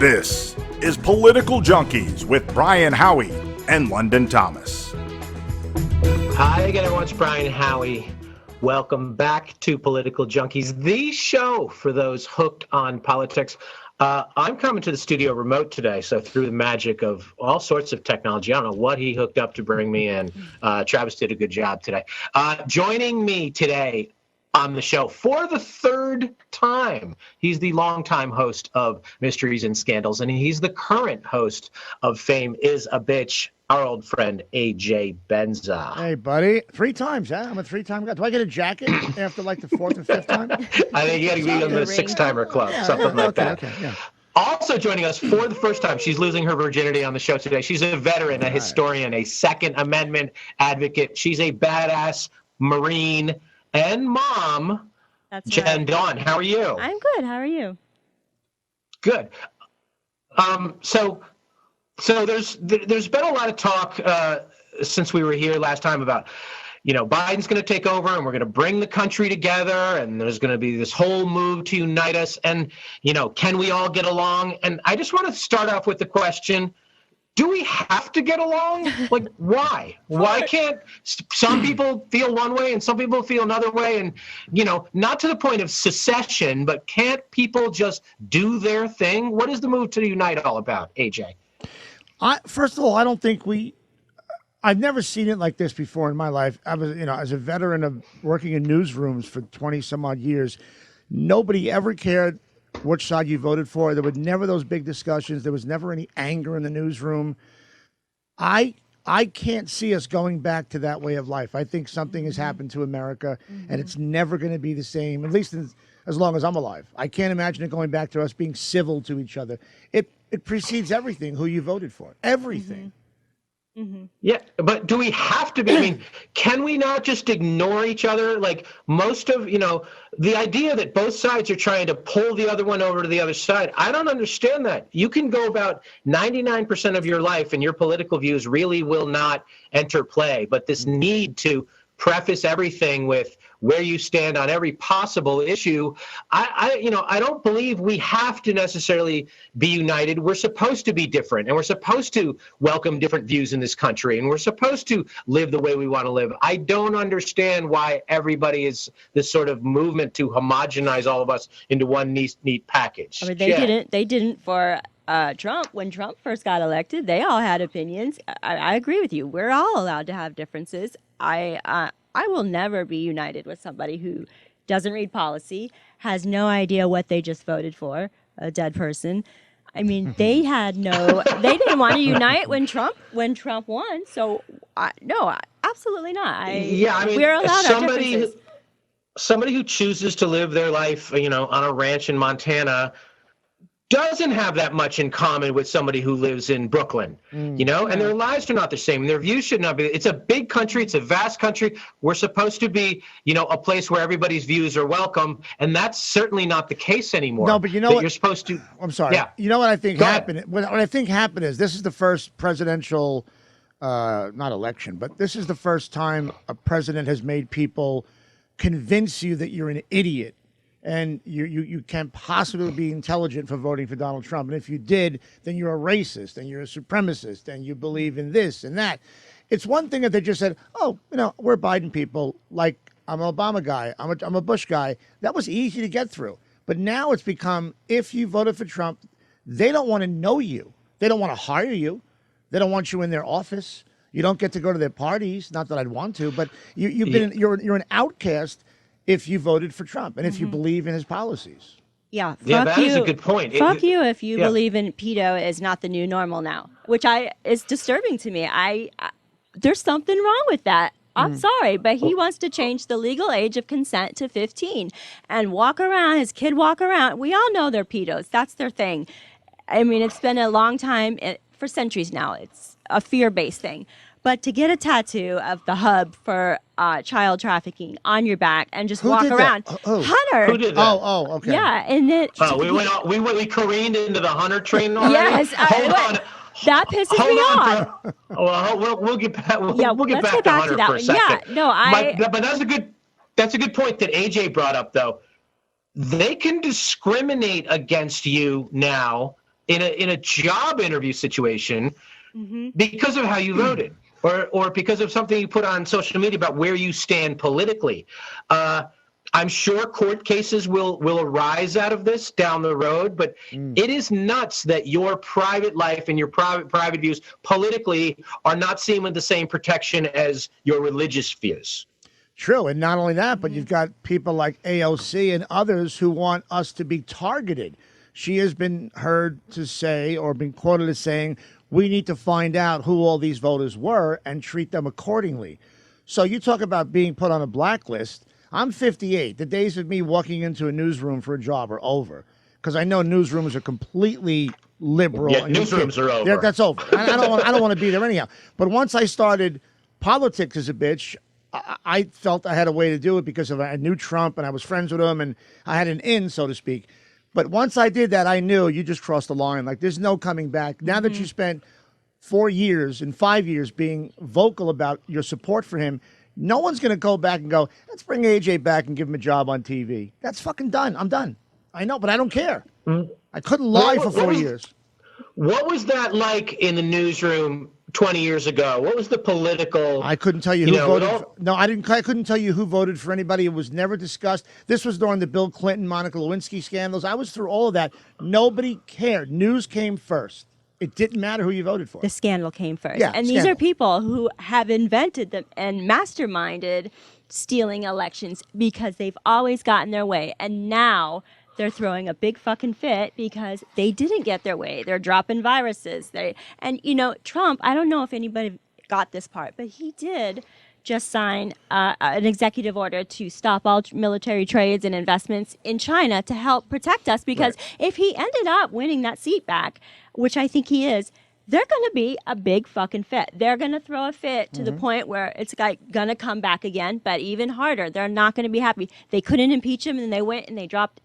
This is Political Junkeez with Brian Howie and London Thomas. Hi again, everyone. It's Brian Howie. Welcome back to Political Junkeez, the show for those hooked on politics. I'm coming to the studio remote today, so through the magic of all sorts of technology, I don't know what he hooked up to bring me in. Travis did a good job today. Joining me today on the show for the third time, he's the longtime host of Mysteries and Scandals, and he's the current host of Fame is a Bitch, our old friend AJ Benza. Hey, buddy. 3 times, huh? I'm a 3-time guy. Do I get a jacket after like the 4th or 5th time? I think you got to be on the 6-timer club, something like that. Okay, yeah. Also joining us for the first time, she's losing her virginity on the show today. She's a veteran, a historian, a Second Amendment advocate. She's a badass Marine and mom. That's Jenn Dawn. How are you? I'm good. How are you? Good. So there's been a lot of talk since we were here last time about, Biden's going to take over and we're going to bring the country together and there's going to be this whole move to unite us and, can we all get along? And I just want to start off with the question, do we have to get along? Like, why? Why can't some people feel one way and some people feel another way? And, not to the point of secession, but can't people just do their thing? What is the move to unite all about, AJ? First of all, I don't think I've never seen it like this before in my life. I was, as a veteran of working in newsrooms for 20 some odd years, nobody ever cared which side you voted for. There were never those big discussions. There was never any anger in the newsroom. I can't see us going back to that way of life. I think something has happened to America, and it's never going to be the same, at least as long as I'm alive. I can't imagine it going back to us being civil to each other. It precedes everything, who you voted for. Everything. Yeah, but do we have to be? I mean, can we not just ignore each other? Like most of, the idea that both sides are trying to pull the other one over to the other side, I don't understand that. You can go about 99% of your life and your political views really will not enter play. But this need to preface everything with where you stand on every possible issue, I don't believe we have to necessarily be united. We're supposed to be different, and we're supposed to welcome different views in this country, and we're supposed to live the way we want to live. I don't understand why everybody is this sort of movement to homogenize all of us into one neat package. I mean, they didn't for Trump. When Trump first got elected, they all had opinions. I agree with you. We're all allowed to have differences. I will never be united with somebody who doesn't read policy, has no idea what they just voted for, a dead person. I mean, they didn't want to unite when Trump won. So no, absolutely not. We're allowed our differences. Somebody who chooses to live their life, on a ranch in Montana doesn't have that much in common with somebody who lives in Brooklyn, and their lives are not the same. And their views should not be. It's a big country. It's a vast country. We're supposed to be, a place where everybody's views are welcome. And that's certainly not the case anymore. No, but you know what? You're supposed to. I'm sorry. Yeah. You know what I think happened? What I think happened is this is the first presidential, not election, but this is the first time a president has made people convince you that you're an idiot. And you can't possibly be intelligent for voting for Donald Trump. And if you did, then you're a racist and you're a supremacist and you believe in this and that. It's one thing if they just said, we're Biden people. Like, I'm an Obama guy. I'm a Bush guy. That was easy to get through. But now it's become, if you voted for Trump, they don't want to know you. They don't want to hire you. They don't want you in their office. You don't get to go to their parties. Not that I'd want to, but you're an outcast if you voted for Trump and if you believe in his policies. Yeah, that is a good point. Fuck you if you believe in pedo is not the new normal now, which is disturbing to me. There's something wrong with that. I'm sorry, but he wants to change the legal age of consent to 15 and his kid walk around. We all know they're pedos. That's their thing. I mean, it's been a long time, for centuries now. It's a fear-based thing. But to get a tattoo of the hub for child trafficking on your back and just walk around, Hunter. Who did that? Oh, okay. Yeah, and then we careened into the Hunter train already. Yes, hold on. That pisses me off. Well, we'll get back. We'll get let's back to Hunter for a second. Yeah, no, but that's a good point that AJ brought up, though. They can discriminate against you now in a job interview situation because of how you voted, or because of something you put on social media about where you stand politically. I'm sure court cases will arise out of this down the road, but it is nuts that your private life and your private views politically are not seen with the same protection as your religious views. True, and not only that, but you've got people like AOC and others who want us to be targeted. She has been heard to say, or been quoted as saying, we need to find out who all these voters were and treat them accordingly. So you talk about being put on a blacklist. I'm 58. The days of me walking into a newsroom for a job are over, because I know newsrooms are completely liberal. Yeah, newsrooms are over. That's over. I don't want to be there anyhow. But once I started politics as a bitch, I felt I had a way to do it because I knew Trump and I was friends with him and I had an in, so to speak. But once I did that, I knew you just crossed the line. Like, there's no coming back. Now that you spent 4 years and 5 years being vocal about your support for him, no one's going to go back and go, let's bring AJ back and give him a job on TV. That's fucking done. I'm done. I know, but I don't care. I couldn't lie for 4 years. What was that like in the newsroom 20 years ago? What was the political? I couldn't tell you who voted. No, I didn't. I couldn't tell you who voted for anybody. It was never discussed. This was during the Bill Clinton, Monica Lewinsky scandals. I was through all of that. Nobody cared. News came first. It didn't matter who you voted for. The scandal came first. Yeah, and these are people who have invented them and masterminded stealing elections because they've always gotten their way. And now they're throwing a big fucking fit because they didn't get their way. They're dropping viruses. And Trump, I don't know if anybody got this part, but he did just sign an executive order to stop all military trades and investments in China to help protect us, because if he ended up winning that seat back, which I think he is, they're going to be a big fucking fit. They're going to throw a fit to the point where it's like going to come back again, but even harder. They're not going to be happy. They couldn't impeach him, and they went and they dropped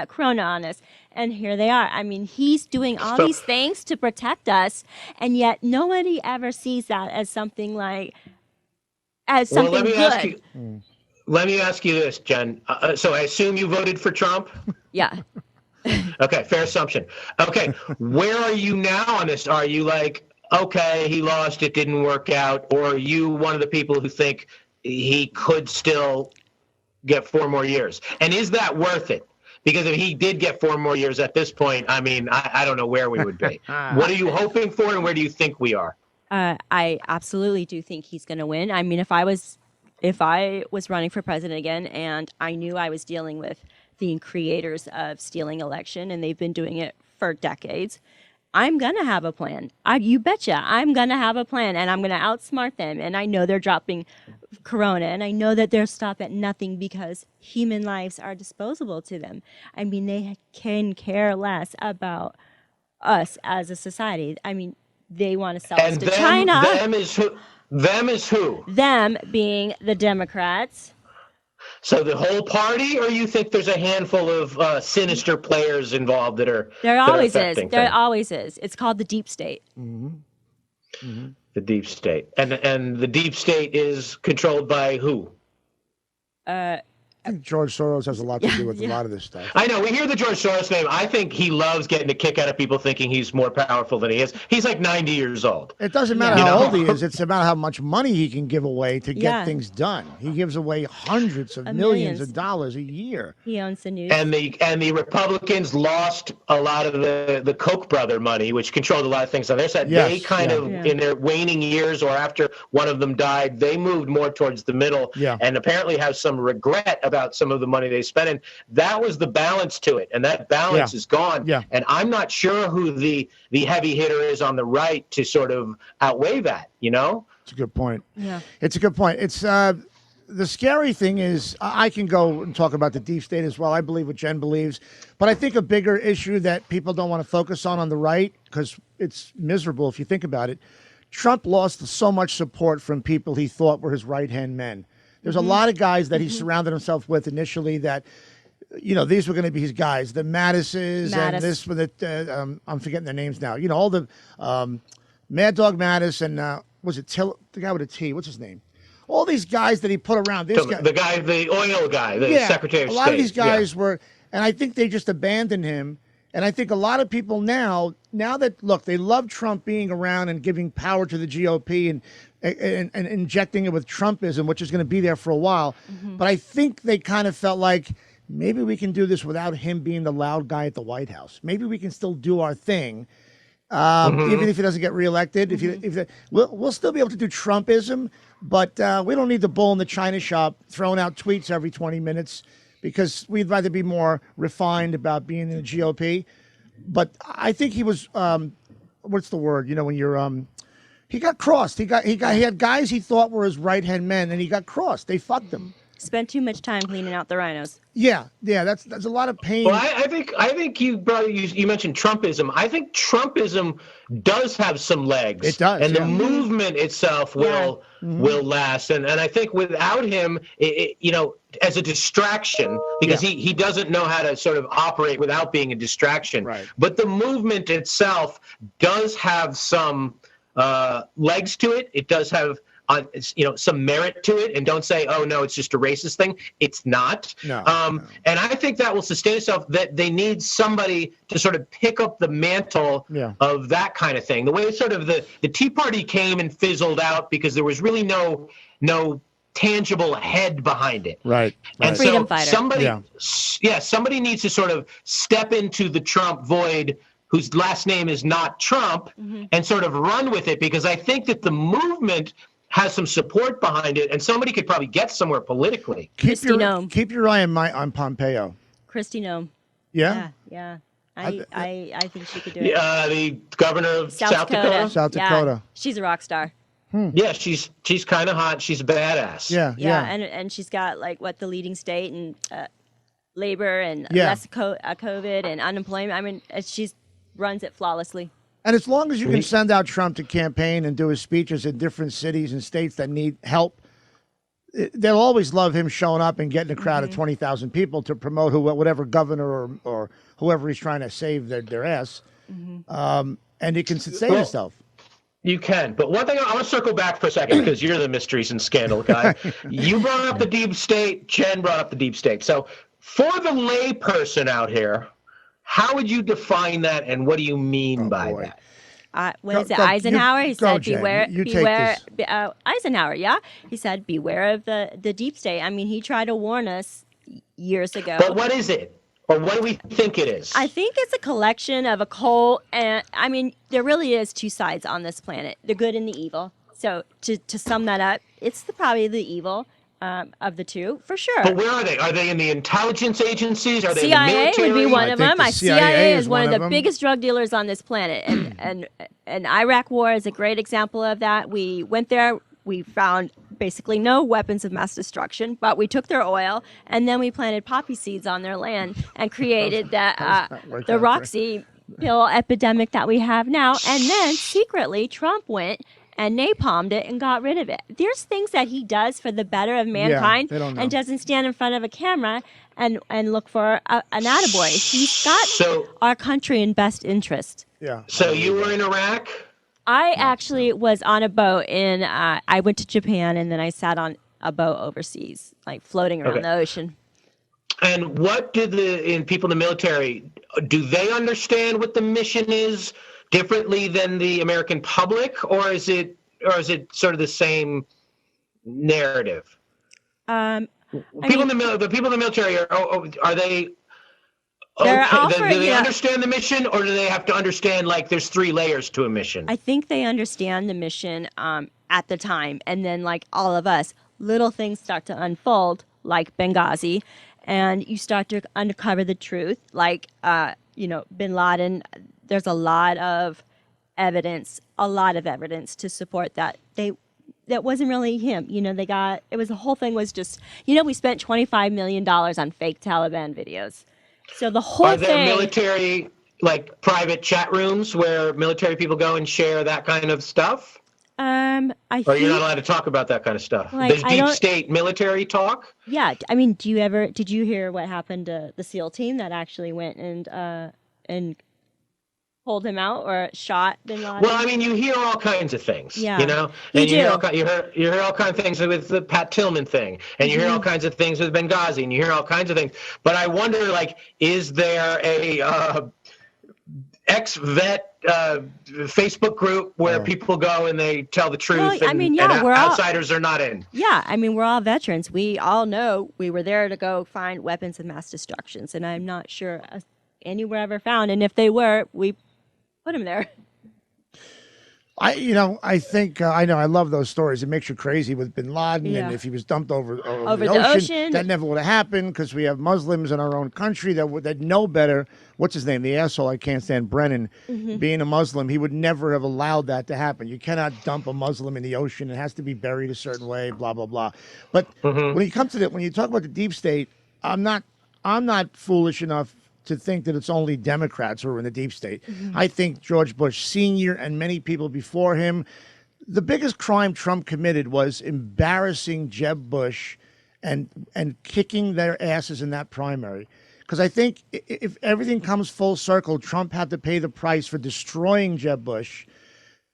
Corona on us, and here they are. I mean, he's doing all these things to protect us, and yet nobody ever sees that as something like something good. Let me ask you this, Jen. So I assume you voted for Trump? Yeah. Okay, fair assumption. Okay, where are you now on this? Are you like, okay, he lost, it didn't work out, or are you one of the people who think he could still get 4 more years? And is that worth it? Because if he did get 4 more years at this point, I mean, I don't know where we would be. What are you hoping for, and where do you think we are? I absolutely do think he's going to win. I mean, if I was running for president again and I knew I was dealing with the creators of stealing election, and they've been doing it for decades, I'm going to have a plan. You betcha. I'm going to have a plan, and I'm going to outsmart them. And I know they're dropping Corona, and I know that they're stopped at nothing because human lives are disposable to them. I mean, they can care less about us as a society. I mean, they want to sell us to China. Them is who? Them is who? Them being the Democrats. So the whole party, or you think there's a handful of sinister players involved that are? There always is. There always is. It's called the deep state. The deep state, and the deep state is controlled by who? I think George Soros has a lot to do with a lot of this stuff. I know. We hear the George Soros name. I think he loves getting a kick out of people thinking he's more powerful than he is. He's like 90 years old. It doesn't matter how old he is. It's about how much money he can give away to get things done. He gives away hundreds of millions of dollars a year. He owns the news. And the Republicans lost a lot of the Koch brother money, which controlled a lot of things on their side. Yes, they kind of, in their waning years or after one of them died, they moved more towards the middle and apparently have some regret about some of the money they spent. And that was the balance to it. And that balance is gone. Yeah. And I'm not sure who the heavy hitter is on the right to sort of outweigh that, you know? It's a good point. Yeah. It's a good point. It's the scary thing is I can go and talk about the deep state as well. I believe what Jen believes. But I think a bigger issue that people don't want to focus on the right, because it's miserable if you think about it, Trump lost so much support from people he thought were his right-hand men. There's a lot of guys that he surrounded himself with initially that, you know, these were going to be his guys, the Mattises and this with it. I'm forgetting their names now. You know, all the Mad Dog Mattis and was it the guy with a T? What's his name? All these guys that he put around. This guy, the oil guy, the Secretary of State. A lot of these guys were, and I think they just abandoned him. And I think a lot of people now that look, they love Trump being around and giving power to the GOP and injecting it with Trumpism, which is going to be there for a while. But I think they kind of felt like maybe we can do this without him being the loud guy at the White House. Maybe we can still do our thing, even if he doesn't get reelected. We'll still be able to do Trumpism, but we don't need the bull in the china shop throwing out tweets every 20 minutes. Because we'd rather be more refined about being in the GOP. But I think he was, what's the word? You know, when you're, he got crossed. He had guys he thought were his right-hand men, and he got crossed. They fucked him. Spent too much time cleaning out the rhinos. Yeah, that's a lot of pain. Well, I think you mentioned Trumpism. I think Trumpism does have some legs. It does, and yeah. the movement itself will last. And I think without him, as a distraction, because he doesn't know how to sort of operate without being a distraction. Right. But the movement itself does have some legs to it. It does have some merit to it, and don't say, oh no, it's just a racist thing. It's not. No. And I think that will sustain itself, that they need somebody to sort of pick up the mantle of that kind of thing. The way sort of the Tea Party came and fizzled out because there was really no tangible head behind it. Right. And Freedom so fighter. somebody needs to sort of step into the Trump void, whose last name is not Trump, and sort of run with it, because I think that the movement has some support behind it, and somebody could probably get somewhere politically. Keep your eye on Pompeo. Kristi Noem. Yeah? Yeah. I think she could do it. The governor of South Dakota. South Dakota. Yeah, she's a rock star. Yeah, she's kind of hot. She's a badass. Yeah. And she's got the leading state and labor and less COVID and unemployment. I mean, she runs it flawlessly. And as long as you can send out Trump to campaign and do his speeches in different cities and states that need help, they'll always love him showing up and getting a crowd of 20,000 people to promote whatever governor or whoever he's trying to save their ass. And he can sustain himself. You can. But one thing, I want to circle back for a second, because you're the mysteries and scandal guy. You brought up the deep state. Jen brought up the deep state. So for the lay person out here, how would you define that, and what do you mean by that? What is it? Eisenhower? He said, Jen. beware. Eisenhower, yeah. He said, beware of the deep state. I mean, he tried to warn us years ago. But what is it? Or what do we think it is? I think it's a collection of occult, and I mean, there really is two sides on this planet, the good and the evil. So to sum that up, it's probably the evil of the two, for sure. But where are they? Are they in the intelligence agencies? Are they CIA in the military? would be one of them. the CIA is one of the them. biggest drug dealers on this planet, and Iraq War is a great example of that. We went there. We found basically no weapons of mass destruction, but we took their oil and then we planted poppy seeds on their land and created the Roxy pill epidemic that we have now. And then secretly, Trump went and napalmed it and got rid of it. There's things that he does for the better of mankind and doesn't stand in front of a camera and look for an attaboy. He's got our country in best interest. Yeah. So you were in Iraq? I actually was on a boat I went to Japan, and then I sat on a boat overseas, like floating around the ocean. And what do people in the military, do they understand what the mission is differently than the American public, or is it sort of the same narrative? The people in the military are they? Okay, do they understand the mission, or do they have to understand there's 3 layers to a mission? I think they understand the mission at the time, and then like all of us, little things start to unfold, like Benghazi, and you start to uncover the truth, like Bin Laden. There's a lot of evidence to support that that wasn't really him. The whole thing was just, we spent $25 million on fake Taliban videos. So the whole thing. Are there military, private chat rooms where military people go and share that kind of stuff? Or you're not allowed to talk about that kind of stuff? There's deep state military talk? Yeah. I mean, did you hear what happened to the SEAL team that actually went and pulled him out or shot Bin Laden? Well, I mean, you hear all kinds of things, Yeah. And you hear all kinds of things with the Pat Tillman thing, and you hear all kinds of things with Benghazi, and you hear all kinds of things. But I wonder, is there ex-vet Facebook group where people go and they tell the truth. Well, I mean, and we're outsiders are not in. Yeah, I mean, we're all veterans. We all know we were there to go find weapons of mass destructions, and I'm not sure any were ever found. And if they were, we put them there. I think I love those stories. It makes you crazy with Bin Laden, and if he was dumped over the ocean, that never would have happened because we have Muslims in our own country that know better. What's his name? The asshole I can't stand, Brennan. Being a Muslim, he would never have allowed that to happen. You cannot dump a Muslim in the ocean. It has to be buried a certain way. Blah blah blah. But when you come to that, when you talk about the deep state, I'm not foolish enough to think that it's only Democrats who are in the deep state. I think George Bush Sr. and many people before him, the biggest crime Trump committed was embarrassing Jeb Bush and kicking their asses in that primary. Because I think if everything comes full circle, Trump had to pay the price for destroying Jeb Bush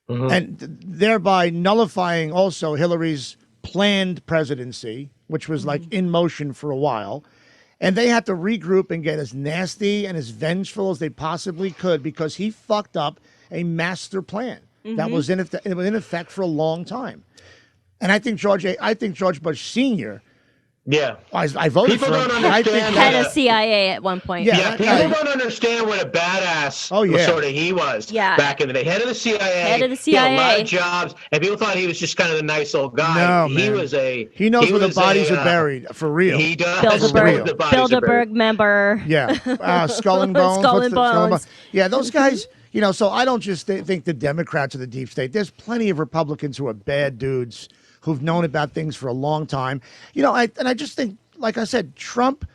and thereby nullifying also Hillary's planned presidency, which was like in motion for a while. And they had to regroup and get as nasty and as vengeful as they possibly could because he fucked up a master plan that was in effect for a long time. And I think George Bush Sr. Yeah, I voted people for him. don't understand. Head of CIA at one point. Yeah, people don't understand what a badass sort of he was back in the day. Head of the CIA. Head of the CIA. He had a lot of jobs, and people thought he was just kind of the nice old guy. No, he man. was a. He knows where the bodies are buried for real. He does. Bilderberg member. Yeah, Skull and Bones. Skull and Bones. Yeah, those guys. So I don't just think the Democrats are the deep state. There's plenty of Republicans who are bad dudes who've known about things for a long time. I just think, like I said, Trump,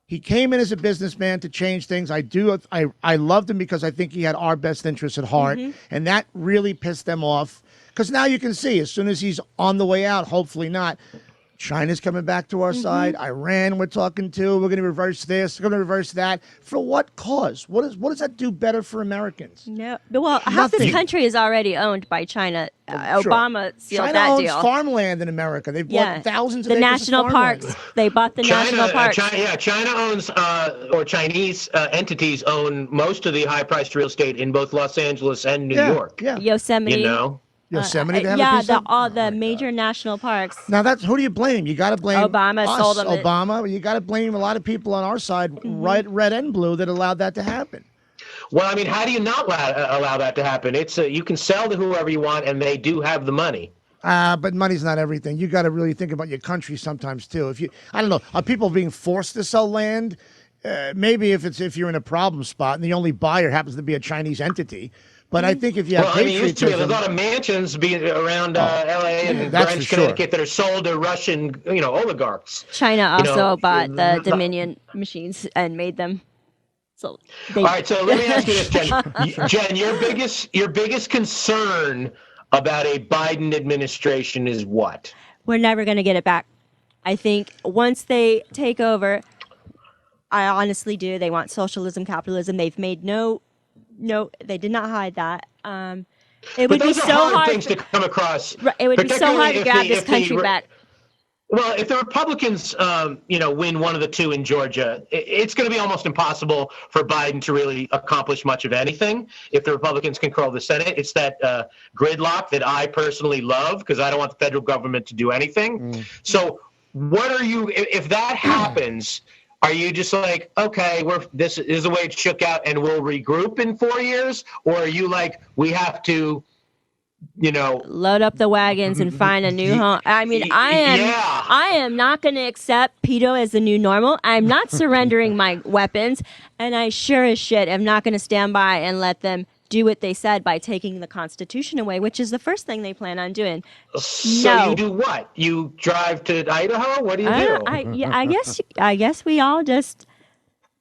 he came in as a businessman to change things. I loved him because I think he had our best interests at heart, and that really pissed them off. Because now you can see, as soon as he's on the way out, hopefully not, China's coming back to our side. Iran we're talking to. We're going to reverse this. We're going to reverse that. For what cause? What does that do better for Americans? No. Well, half this country is already owned by China. Obama sealed China that owns deal. farmland in America. They've bought thousands of the acres national of farmland. parks. They bought the national parks. China owns, or Chinese entities own most of the high-priced real estate in both Los Angeles and New York. Yeah. Yosemite. Yosemite, they have a piece of? all the major national parks. Now who do you blame? You got to blame Obama. us, Sold them Obama. You got to blame a lot of people on our side, red and blue, that allowed that to happen. Well, I mean, how do you not allow that to happen? It's you can sell to whoever you want, and they do have the money. But money's not everything. You got to really think about your country sometimes too. I don't know, are people being forced to sell land? Maybe if you're in a problem spot and the only buyer happens to be a Chinese entity. But I think if you have there's a lot of mansions being around L.A. and Greenwich, Connecticut that are sold to Russian, oligarchs. China also bought the Dominion machines and made them. So all right, so let me ask you this, Jen. Jen, your biggest concern about a Biden administration is what? We're never going to get it back. I think once they take over, I honestly do. They want socialism, capitalism. They've made no, they did not hide that. It would be so hard things to come across. It would be so hard to grab this country back. Well, if the Republicans, win one of the two in Georgia, it's going to be almost impossible for Biden to really accomplish much of anything. If the Republicans control the Senate, it's that gridlock that I personally love because I don't want the federal government to do anything. So, if that happens? Are you just like, okay, this is the way it shook out, and we'll regroup in 4 years, or are you like, we have to? Load up the wagons and find a new home. I mean, I am not going to accept pedo as the new normal. I'm not surrendering my weapons, and I sure as shit am not going to stand by and let them do what they said by taking the Constitution away, which is the first thing they plan on doing. So you do what? You drive to Idaho? What do you do? I guess we all just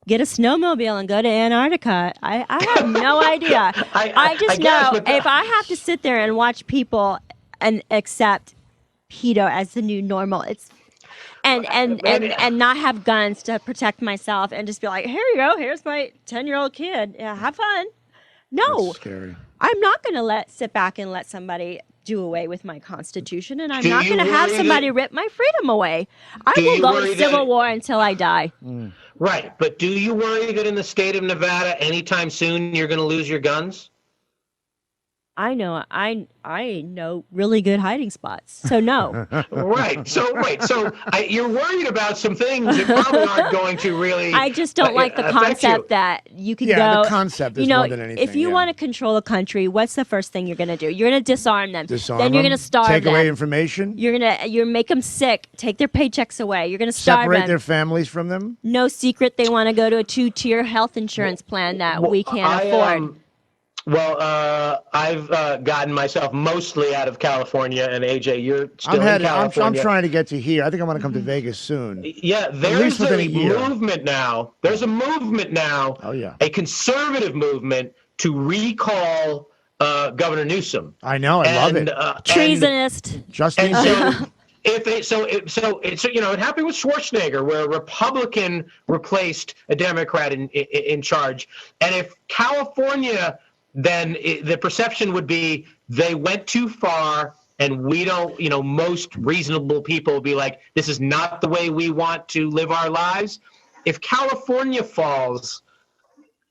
get a snowmobile and go to Antarctica. I have no idea. I just know if I have to sit there and watch people and accept pedo as the new normal, and not have guns to protect myself and just be like, here you go, here's my 10-year-old kid. Yeah, have fun. No, that's scary. I'm not going to sit back and let somebody do away with my Constitution, and I'm not going to have somebody rip my freedom away. I will go to civil war until I die. Right, but do you worry that in the state of Nevada, anytime soon, you're going to lose your guns? I know really good hiding spots. So no. Right. So wait. So you're worried about some things that probably aren't going to really. I just don't like the affect you. concept that you can Yeah, go. the concept is you know, more than anything. if you yeah. want to control a country, what's the first thing you're going to do? You're going to disarm them. Disarm then you're them, going to starve take them. away information, You make them sick. Take their paychecks away. You're going to starve separate them. their families from them. No secret they want to go to a 2-tier health insurance plan that we can't afford. I've gotten myself mostly out of California, and AJ, you're still in I'm California. trying to get to here. I think I'm going to come to Vegas soon. Yeah, least there's within a a year. movement now. There's a movement now. Oh, yeah. A conservative movement to recall Governor Newsom. I know. I love it. Treasonist. Justin. And so, it happened with Schwarzenegger, where a Republican replaced a Democrat in charge. And if California, then the perception would be they went too far, and we don't, most reasonable people will be like, this is not the way we want to live our lives. If California falls,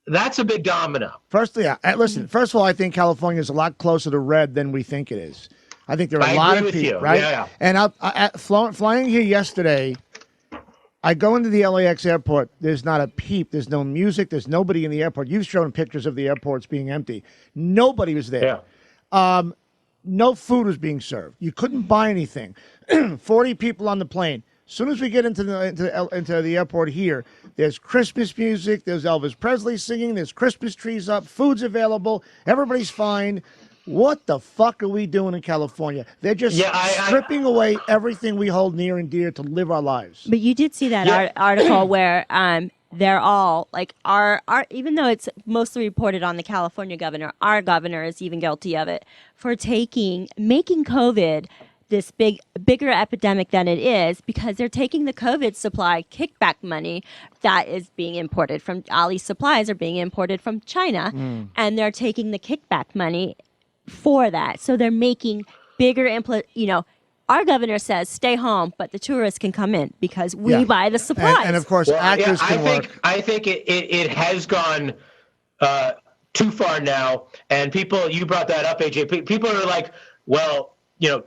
that's a big domino. First of all, I think California is a lot closer to red than we think it is. I think there are a lot of people, right? Yeah. And flying here yesterday, I go into the LAX airport. There's not a peep. There's no music. There's nobody in the airport. You've shown pictures of the airports being empty. Nobody was there. Yeah. No food was being served. You couldn't buy anything. 40 people on the plane. As soon as we get into the airport here, there's Christmas music. There's Elvis Presley singing. There's Christmas trees up. Food's available. Everybody's fine. What the fuck are we doing in California? They're just stripping away everything we hold near and dear to live our lives. But you did see that article where they're all like our even though it's mostly reported on the California governor, our governor is even guilty of it for making COVID this bigger epidemic than it is, because they're taking the COVID supply kickback money that is being imported from Ali's supplies are being imported from China, and they're taking the kickback money for that. So they're making bigger our governor says stay home, but the tourists can come in because we buy the supplies. And of course, actors can work. I think it has gone too far now. And people, you brought that up, AJ. People are like, well,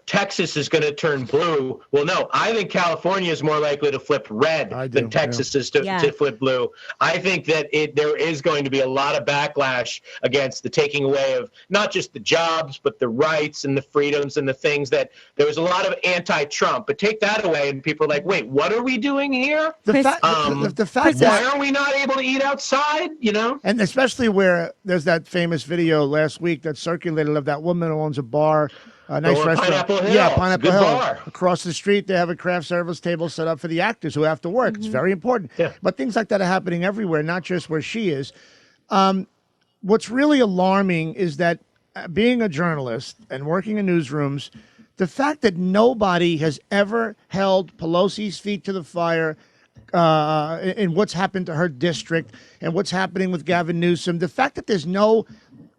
Texas is going to turn blue. Well, no, I think California is more likely to flip red than Texas is to flip blue. I think that there is going to be a lot of backlash against the taking away of not just the jobs, but the rights and the freedoms and the things that there was a lot of anti-Trump. But take that away, and people are like, wait, what are we doing here? The fact why are we not able to eat outside? And especially where there's that famous video last week that circulated of that woman who owns a bar. A nice restaurant. Pineapple Hill. Yeah, Pineapple Hill. Bar. Across the street, they have a craft service table set up for the actors who have to work. It's very important. Yeah. But things like that are happening everywhere, not just where she is. What's really alarming is that being a journalist and working in newsrooms, the fact that nobody has ever held Pelosi's feet to the fire in what's happened to her district and what's happening with Gavin Newsom, the fact that there's no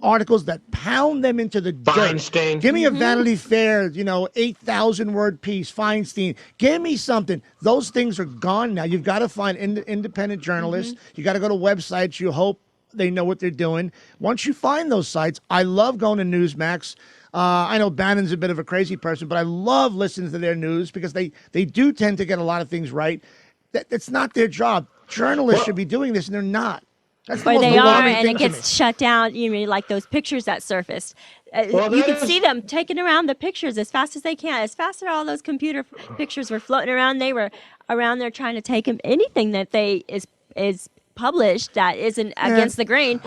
articles that pound them into the Feinstein. dirt. Give me a Vanity Fair, 8,000 word piece, Feinstein. Give me something. Those things are gone now. You've got to find independent journalists. You got to go to websites. You hope they know what they're doing. Once you find those sites, I love going to Newsmax. I know Bannon's a bit of a crazy person, but I love listening to their news because they do tend to get a lot of things right. That's not their job. Journalists should be doing this, and they're not. That's the Or most they are, alarming and thing it to me. gets shut down. Like those pictures that surfaced. You could see them taking around the pictures as fast as they can. As fast as all those computer pictures were floating around, they were around there trying to take them. Anything that is published that isn't against the grain,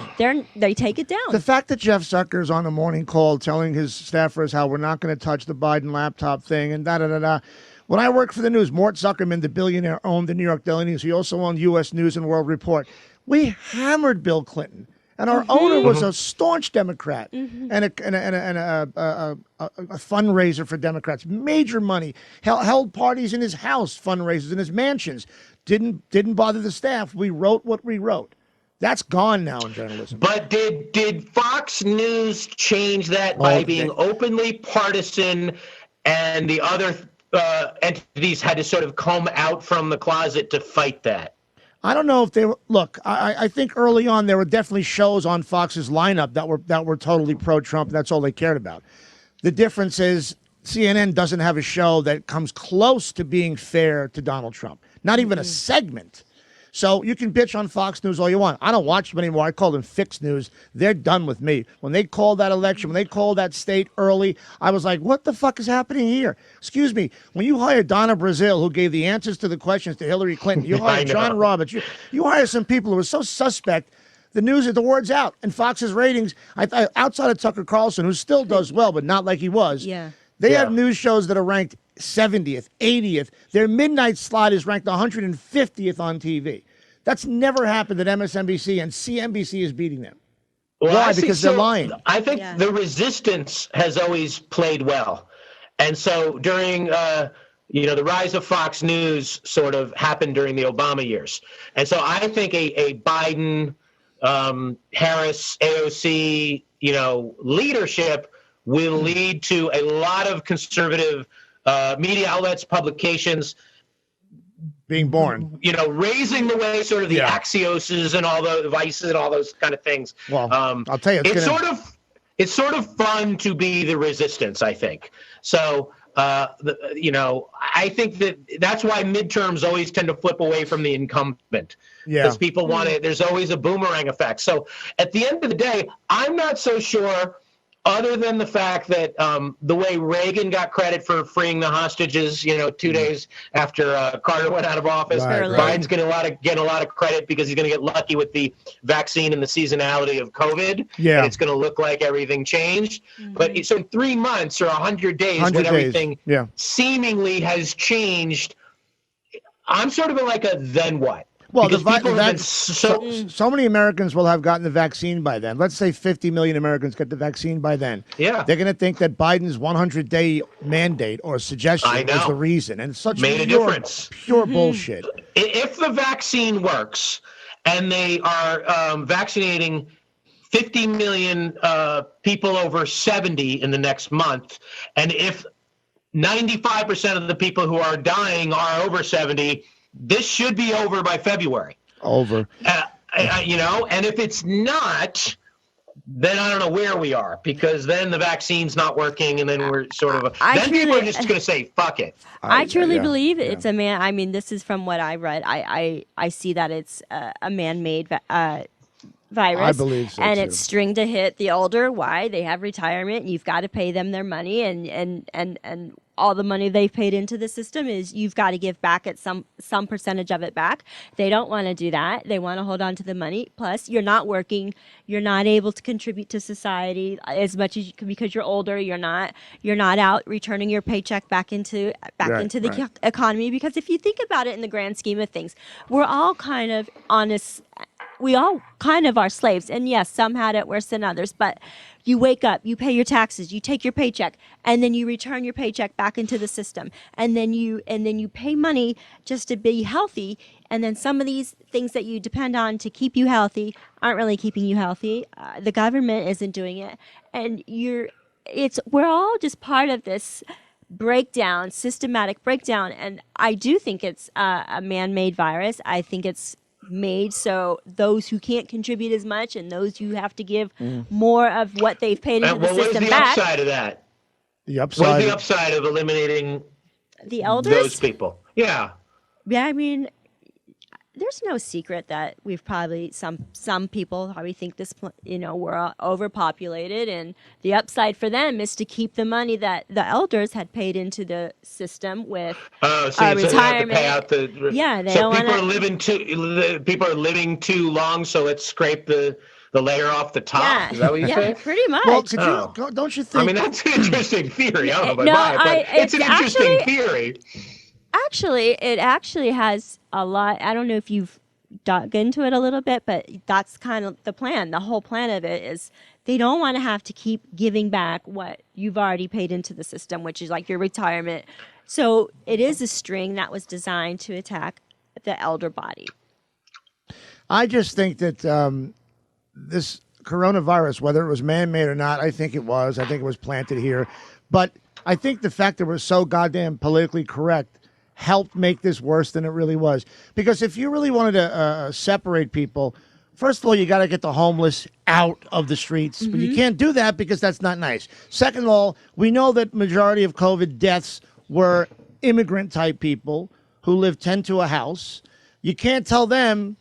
they take it down. The fact that Jeff Zucker's on the morning call telling his staffers how we're not going to touch the Biden laptop thing and da-da-da-da. When I worked for the news, Mort Zuckerman, the billionaire, owned the New York Daily News. He also owned U.S. News and World Report. We hammered Bill Clinton, and our owner was a staunch Democrat and a fundraiser for Democrats. Major money. Held parties in his house, fundraisers in his mansions. Didn't bother the staff. We wrote what we wrote. That's gone now in journalism. But did Fox News change that by being openly partisan, and the other entities had to sort of come out from the closet to fight that? I don't know if they were. Look, I think early on there were definitely shows on Fox's lineup that were totally pro-Trump. That's all they cared about. The difference is CNN doesn't have a show that comes close to being fair to Donald Trump. Not even a segment. So you can bitch on Fox News all you want. I don't watch them anymore. I call them fixed news. They're done with me. When they called that election, when they called that state early, I was like, what the fuck is happening here? Excuse me. When you hire Donna Brazile, who gave the answers to the questions to Hillary Clinton, you hire John Roberts, you hire some people who are so suspect. The news, the word's out. And Fox's ratings, outside of Tucker Carlson, who still does well, but not like he was, they have news shows that are ranked 70th, 80th. Their midnight slot is ranked 150th on TV. That's never happened at MSNBC, and CNBC is beating them. Well, why? Because they're lying. I think the resistance has always played well. And so during, the rise of Fox News sort of happened during the Obama years. And so I think a Biden, Harris, AOC, leadership will lead to a lot of conservative media outlets, publications being born, raising the way, sort of the Axioses and all the Vices and all those kind of things. Well, I'll tell you, it's sort of fun to be the resistance, I think. So, I think that's why midterms always tend to flip away from the incumbent. Because people want it. There's always a boomerang effect. So at the end of the day, I'm not so sure, other than the fact that the way Reagan got credit for freeing the hostages, 2 days after Carter went out of office, Biden's getting a lot of credit because he's going to get lucky with the vaccine and the seasonality of COVID. And it's going to look like everything changed. But so in 3 months or 100 days, when everything seemingly has changed, I'm sort of like a then what? Well, so many Americans will have gotten the vaccine by then. Let's say 50 million Americans get the vaccine by then. They're going to think that Biden's 100-day mandate or suggestion is the reason. And it's such pure bullshit. If the vaccine works and they are vaccinating 50 million people over 70 in the next month, and if 95% of the people who are dying are over 70, this should be over by February. And if it's not, then I don't know where we are, because then the vaccine's not working, and then we're sort of people are just going to say, fuck it. I truly believe it's a man. I mean, this is from what I read. I see that it's a man-made virus. I believe so, and too. it's string to hit the older. Why? They have retirement, and you've got to pay them their money, and all the money they've paid into the system is you've got to give back at some percentage of it back. They don't want to do that. They want to hold on to the money. Plus, you're not working. You're not able to contribute to society as much as you can because you're older. You're not out returning your paycheck back into the economy. Because if you think about it in the grand scheme of things, we're all kind of honest. We all kind of are slaves. And yes, some had it worse than others. But you wake up, you pay your taxes, you take your paycheck, and then you return your paycheck back into the system. And then you pay money just to be healthy. And then some of these things that you depend on to keep you healthy aren't really keeping you healthy. The government isn't doing it. And we're all just part of this breakdown, systematic breakdown. And I do think it's a man-made virus. I think it's made so those who can't contribute as much and those who have to give more of what they've paid into the system back. What is the upside of that? What is the upside of eliminating the elders? Those people. Yeah, I mean, there's no secret that we've probably some people probably think this, we're overpopulated, and the upside for them is to keep the money that the elders had paid into the system with retirement. They have to pay out they don't people are living too long, so let's scrape the layer off the top. Yeah. Is that what you say? Pretty much. Well, don't you think? I mean, that's an interesting theory. I don't know about it, but it's an interesting theory. Actually, it actually has a lot. I don't know if you've dug into it a little bit, but that's kind of the plan. The whole plan of it is they don't want to have to keep giving back what you've already paid into the system, which is like your retirement. So it is a string that was designed to attack the elder body. I just think that this coronavirus, whether it was man-made or not, I think it was. I think it was planted here. But I think the fact that we're so goddamn politically correct helped make this worse than it really was. Because if you really wanted to separate people, first of all, you got to get the homeless out of the streets, but you can't do that because that's not nice. Second of all, we know that majority of COVID deaths were immigrant type people who live 10 to a house. You can't tell them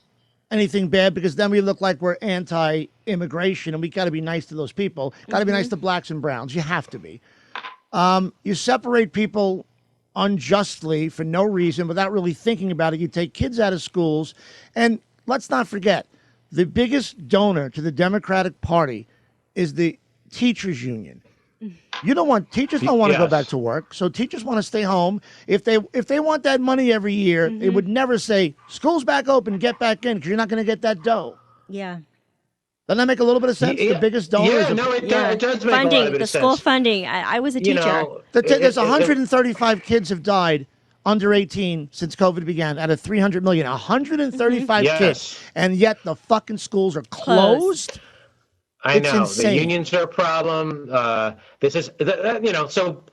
anything bad because then we look like we're anti-immigration, and we got to be nice to those people. Got to be nice to blacks and browns. You have to be. You separate people unjustly for no reason without really thinking about it. You take kids out of schools, and let's not forget, the biggest donor to the Democratic Party is the teachers union. Teachers don't want to go back to work, so teachers want to stay home. If they want that money every year, they would never say, school's back open, get back in, because you're not going to get that dough. Yeah. Doesn't that make a little bit of sense? The biggest donor is it does make a lot of funding, bit the of school sense. funding. I was a teacher. There's 135 kids have died under 18 since COVID began out of 300 million. 135 kids, and yet the fucking schools are closed. I know insane. the unions are a problem. This is, so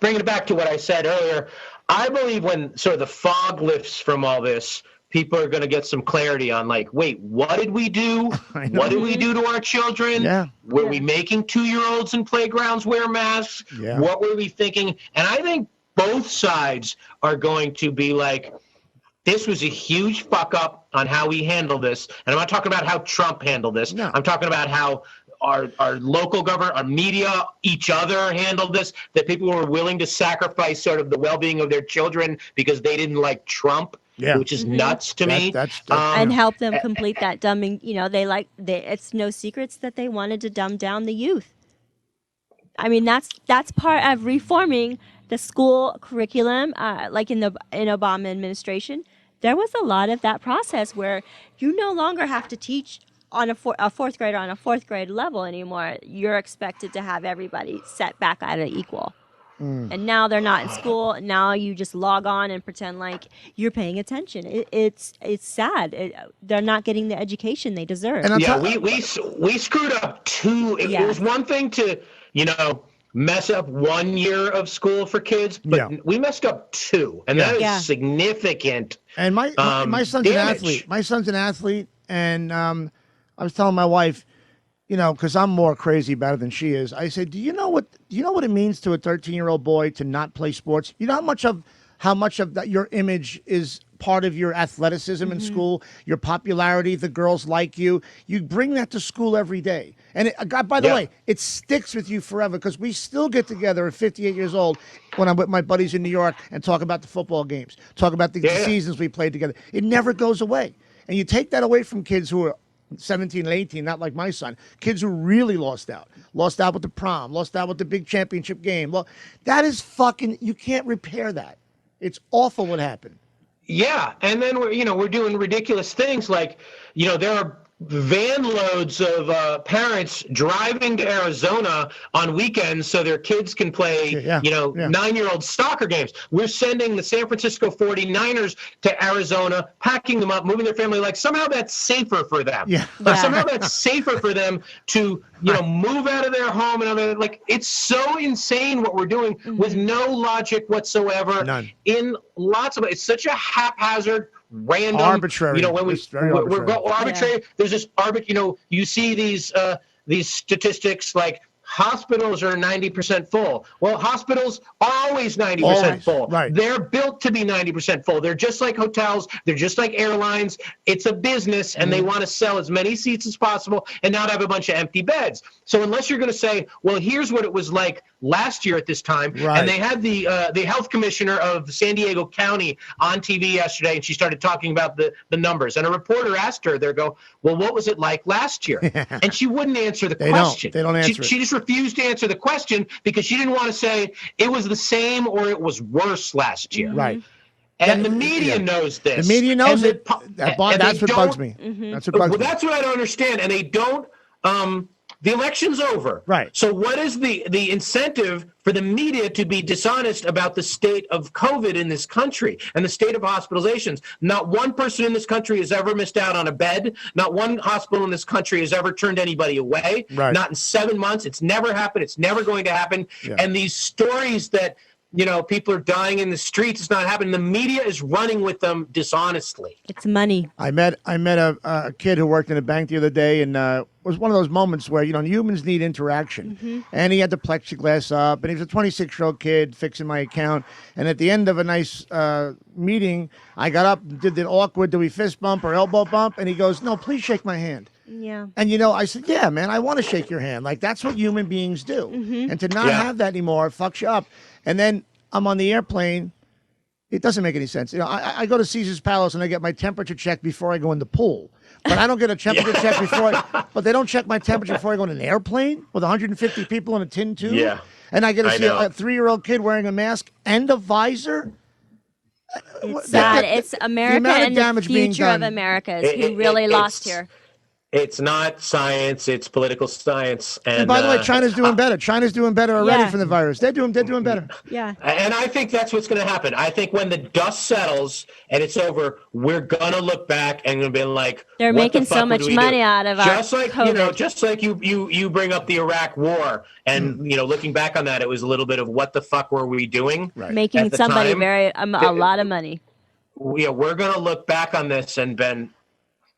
bringing it back to what I said earlier, I believe when sort of the fog lifts from all this, people are going to get some clarity on like, wait, what did we do? What did we do to our children? Yeah. Were we making 2-year-olds in playgrounds wear masks? Yeah. What were we thinking? And I think both sides are going to be like, this was a huge fuck up on how we handled this. And I'm not talking about how Trump handled this. No. I'm talking about how our local government, our media, each other handled this, that people were willing to sacrifice sort of the well-being of their children because they didn't like Trump, which is nuts to me. And help them complete that dumbing. It's no secrets that they wanted to dumb down the youth. I mean, that's part of reforming the school curriculum, like in Obama administration. There was a lot of that process where you no longer have to teach on a fourth grader on a fourth grade level anymore. You're expected to have everybody set back at an equal. And now they're not in school. Now you just log on and pretend like you're paying attention. It's sad. They're not getting the education they deserve. And we screwed up too. It was one thing to mess up 1 year of school for kids, but we messed up 2, and that is significant. And my son's an athlete. My son's an athlete, and I was telling my wife, because I'm more crazy about it than she is. I said, do you know what it means to a 13-year-old boy to not play sports? You know how much of that your image is part of your athleticism in school, your popularity, the girls like you. You bring that to school every day. And by the way, it sticks with you forever because we still get together at 58 years old when I'm with my buddies in New York and talk about the football games, talk about the seasons we played together. It never goes away. And you take that away from kids who are 17 and 18, not like my son, kids who really lost out with the prom, lost out with the big championship game. Well, that is you can't repair that. It's awful what happened. Yeah, and then we're doing ridiculous things like, there are van loads of parents driving to Arizona on weekends so their kids can play, 9-year-old soccer games. We're sending the San Francisco 49ers to Arizona, packing them up, moving their family. Like somehow that's safer for them. Somehow that's safer for them to, move out of their home and other. Like it's so insane what we're doing with no logic whatsoever. None. In lots of it's such a haphazard, random, arbitrary. When we're arbitrary. There's this you see these statistics like hospitals are 90% full. Well, hospitals are always 90% full. Right. They're built to be 90% full. They're just like hotels. They're just like airlines. It's a business, and they want to sell as many seats as possible and not have a bunch of empty beds. So unless you're going to say, well, here's what it was like last year at this time, and they had the health commissioner of San Diego County on TV yesterday, and she started talking about the numbers. And a reporter asked her, well, what was it like last year? And she wouldn't answer the question. They don't answer it. She just refused to answer the question because she didn't want to say it was the same or it was worse last year. Right. And the media knows this. The media knows it. That's what bugs me. That's what bugs me. That's what I don't understand. And they don't. The election's over. Right. So what is the incentive for the media to be dishonest about the state of COVID in this country and the state of hospitalizations? Not one person in this country has ever missed out on a bed. Not one hospital in this country has ever turned anybody away. Right. Not in 7 months. It's never happened. It's never going to happen. Yeah. And these stories that people are dying in the streets. It's not happening. The media is running with them dishonestly. It's money. I met a kid who worked in a bank the other day, and it was one of those moments where humans need interaction. And he had the plexiglass up, and he was a 26-year-old kid fixing my account. And at the end of a nice meeting, I got up, did the awkward, do we fist bump or elbow bump? And he goes, "No, please shake my hand." Yeah. And I said, "Yeah, man, I want to shake your hand. Like that's what human beings do." And to not have that anymore fucks you up. And then I'm on the airplane. It doesn't make any sense. I go to Caesar's Palace and I get my temperature checked before I go in the pool. But I don't get a temperature check but they don't check my temperature before I go in an airplane with 150 people in a tin tube. Yeah. And I get to see a 3-year-old kid wearing a mask and a visor. It's sad. It's America and the future of America is who really lost here. It's not science; it's political science. And by the way, China's doing better. China's doing better already from the virus. They're doing better. Yeah. And I think that's what's going to happen. I think when the dust settles and it's over, we're going to look back and going to be like, they're making so much money out of just our like COVID. just like you bring up the Iraq War, and looking back on that, it was a little bit of what the fuck were we doing? Right. Making somebody a lot of money. We're going to look back on this and been.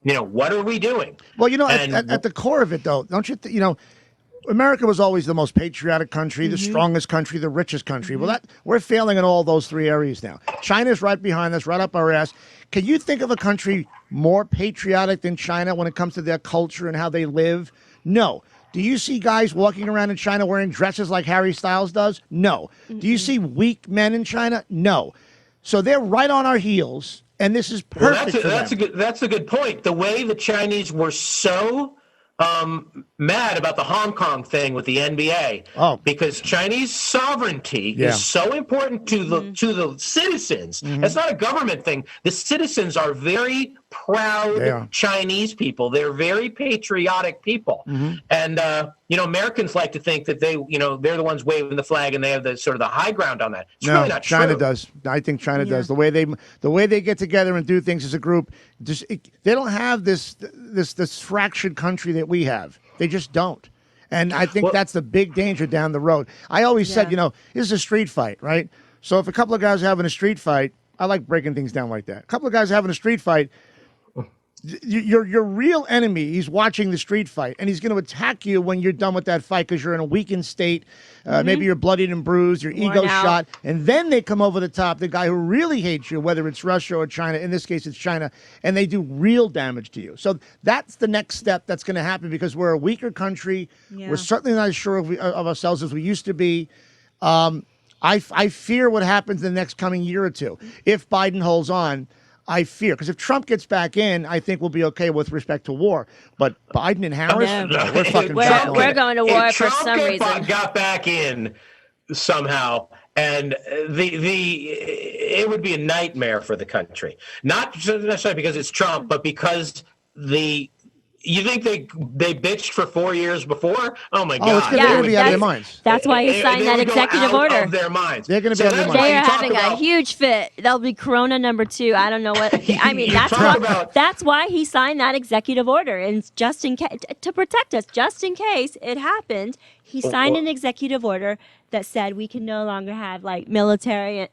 What are we doing? Well, at the core of it, though, don't you? America was always the most patriotic country, the strongest country, the richest country. Well, we're failing in all those three areas now. China's right behind us, right up our ass. Can you think of a country more patriotic than China when it comes to their culture and how they live? No. Do you see guys walking around in China wearing dresses like Harry Styles does? No. Do you see weak men in China? No. So they're right on our heels. And this is perfect. Well, that's a good point. The way the Chinese were so mad about the Hong Kong thing with the NBA, because Chinese sovereignty is so important to the citizens. It's not a government thing. The citizens are very proud Chinese people. They're very patriotic people, and Americans like to think that they're the ones waving the flag and they have the sort of the high ground on that. It's really not China true. does. I think China does. The way they get together and do things as a group, they don't have this fractured country that we have. They just don't. And I think that's the big danger down the road. I always said, this is a street fight, right? So if a couple of guys are having a street fight, I like breaking things down like that. A couple of guys having a street fight, your real enemy, he's watching the street fight, and he's going to attack you when you're done with that fight because you're in a weakened state. Maybe you're bloodied and bruised, your ego's shot, and then they come over the top, the guy who really hates you, whether it's Russia or China. In this case, it's China, and they do real damage to you. So that's the next step that's going to happen because we're a weaker country. Yeah. We're certainly not as sure of ourselves as we used to be. I fear what happens in the next coming year or two. If Biden holds on, I fear. Because if Trump gets back in, I think we'll be okay with respect to war. But Biden and Harris, we're fucking we're going to war for some reason. Trump got back in somehow, and it would be a nightmare for the country. Not necessarily because it's Trump, but because you think they bitched for 4 years before? Oh my God! They're going to be out of their minds. That's why he signed that executive order. Of their minds. They're going to be out of their minds. They are having a huge fit. There'll be Corona number 2. I don't know what. I mean, that's why he signed that executive order, and just in case to protect us, just in case it happened, he signed an executive order that said we can no longer have like military,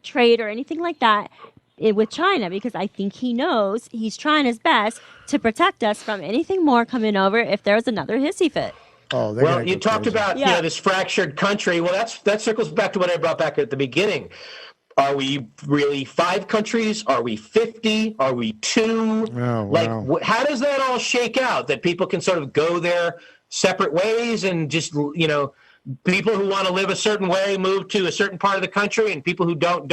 trade or anything like that with China, because I think he knows he's trying his best to protect us from anything more coming over if there's another hissy fit. Oh, well, you talked about this fractured country. Well, that circles back to what I brought back at the beginning. Are we really 5 countries? Are we 50? Are we 2? Oh, how does that all shake out? That people can sort of go their separate ways and just people who want to live a certain way move to a certain part of the country, and people who don't,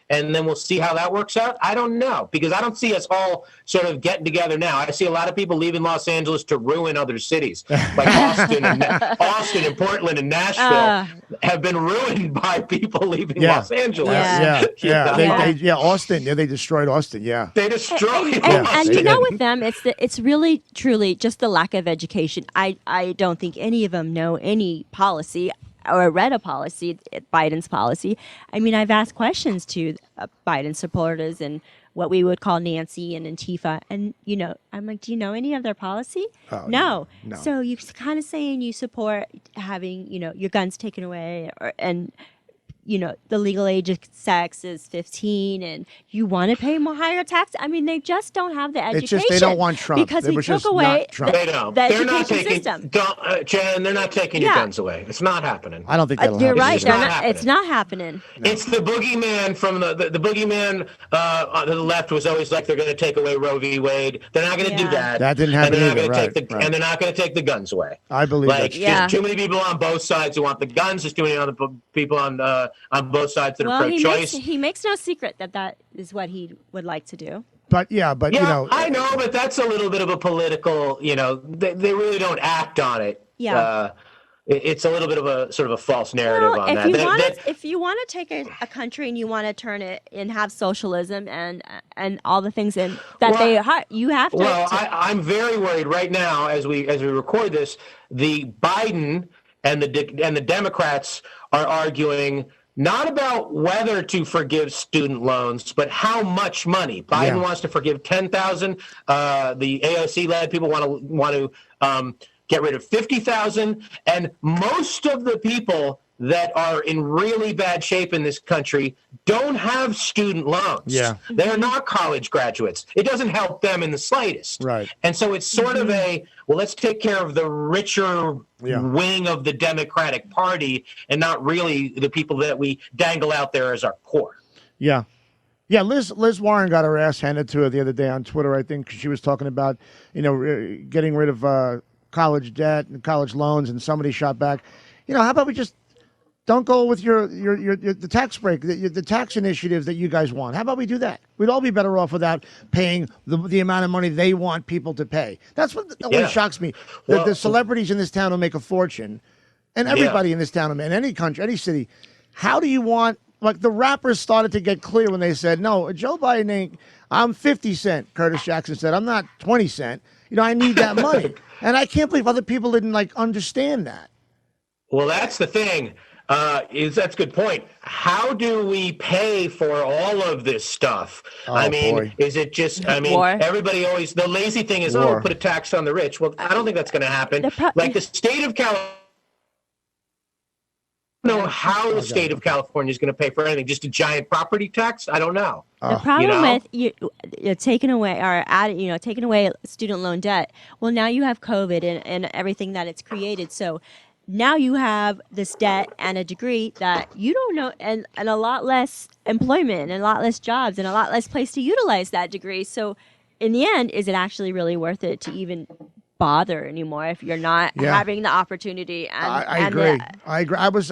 and then we'll see how that works out. I don't know, because I don't see us all sort of getting together now. I see a lot of people leaving Los Angeles to ruin other cities, like Austin and Portland and Nashville have been ruined by people leaving Los Angeles. Austin. Yeah, they destroyed Austin. Yeah, they destroyed. And with them, it's really truly just the lack of education. I don't think any of them know any policy or read a policy, Biden's policy. I mean, I've asked questions to Biden supporters and what we would call Nancy and Antifa, and I'm like, do you know any of their policy? No. So you're kind of saying you support having your guns taken away, and the legal age of sex is 15 and you want to pay more higher tax. I mean, they just don't have the education. It's just they don't want Trump. Because They we were took just away not Trump. They don't. the They're not education taking, system. Jen, they're not taking your Yeah. guns away. It's not happening. I don't think that'll You're happen. right. It's not happening. It's not happening. It's the boogeyman from the boogeyman on the left was always like they're going to take away Roe v. Wade. They're not going to do Yeah. that. That didn't happen and they're not either, gonna right, take right. And they're not going to take the guns away. I believe Like, that's Yeah. there's too many people on both sides who want the guns. There's too many other people on both sides that are pro-choice. He makes no secret that is what he would like to do. But Yeah, yeah, I know, but that's a little bit of a political. They really don't act on it. Yeah. It's a little bit of a sort of a false narrative Well, on that. if you want to take a country and you want to turn it and have socialism and all the things in that you have to. Well, I'm very worried right now as we record this. The Biden and the Democrats are arguing not about whether to forgive student loans, but how much money. Biden wants to forgive 10,000. The AOC-led people want to get rid of 50,000, and most of the people that are in really bad shape in this country don't have student loans. Yeah. They're not college graduates. It doesn't help them in the slightest. Right. And so it's sort of let's take care of the richer wing of the Democratic Party and not really the people that we dangle out there as our core. Yeah. Yeah, Liz Warren got her ass handed to her the other day on Twitter, I think, 'cause she was talking about, getting rid of college debt and college loans, and somebody shot back, how about we just don't go with the tax break, the tax initiatives that you guys want. How about we do that? We'd all be better off without paying the amount of money they want people to pay. That's what always shocks me. The celebrities in this town will make a fortune, and everybody in this town, in any country, any city. How do you want, like the rappers started to get clear when they said, no, Joe Biden ain't, I'm 50 cent, Curtis Jackson said, I'm not 20 cent. I need that money. And I can't believe other people didn't understand that. Well, that's the thing. That's a good point. How do we pay for all of this stuff? Boy. Is it just, War. everybody always, the lazy thing is, War. put a tax on the rich. Well, I don't think that's going to happen. The state of California, I don't know how the state of California is going to pay for anything. Just a giant property tax? I don't know. The problem with you're taking away student loan debt. Well, now you have COVID and everything that it's created. So now you have this debt and a degree that you don't know, and a lot less employment and a lot less jobs and a lot less place to utilize that degree. So in the end, is it actually really worth it to even bother anymore if you're not having the opportunity? And I agree. I agree. I was